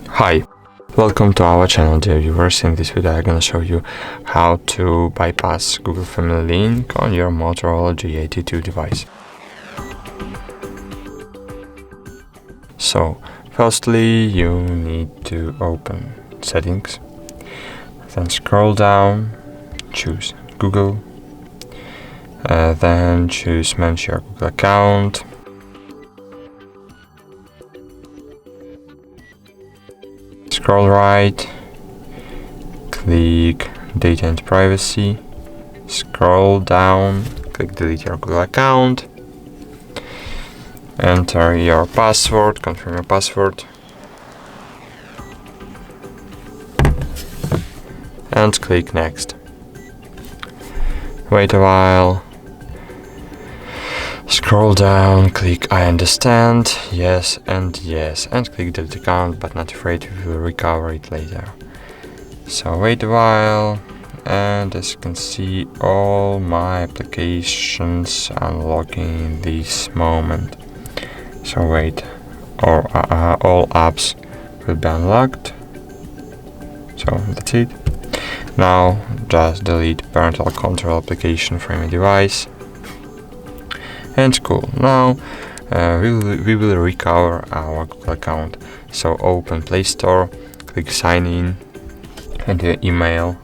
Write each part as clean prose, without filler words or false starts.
Hi, welcome to our channel, dear viewers. In this video I'm gonna show you how to bypass Google Family link on your Motorola G82 device. So, firstly you need to open Settings, then scroll down, choose Google, then choose Manage your Google account. Scroll right, click Data and Privacy, scroll down, click Delete your Google account, enter your password, confirm your password, and click Next. Wait a while, scroll down, click I understand, yes, and click Delete account, but not afraid, we will recover it later. So wait a while, and as you can see, all my applications unlocking in this moment. So wait, all apps will be unlocked. So that's it. Now just delete parental control application from your device. And cool. Now we will recover our Google account. So open Play Store, click Sign In, enter your email.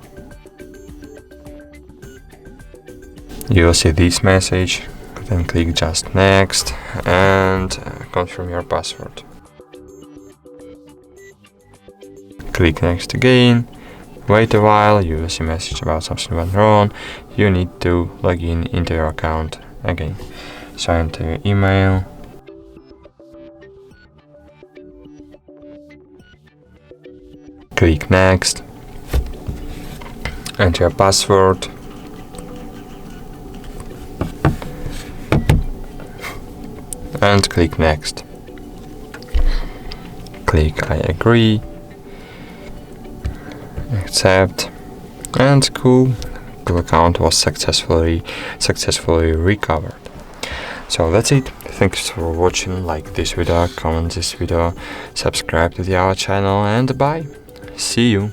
You will see this message. Then click just Next and confirm your password. Click Next again. Wait a while. You will see a message about something went wrong. You need to log in into your account again. So enter your email, click Next, enter your password, and click Next. Click I agree, accept, and cool. Google account was successfully recovered. So that's it. Thanks for watching. Like this video, comment this video, subscribe to our channel, and bye. See you.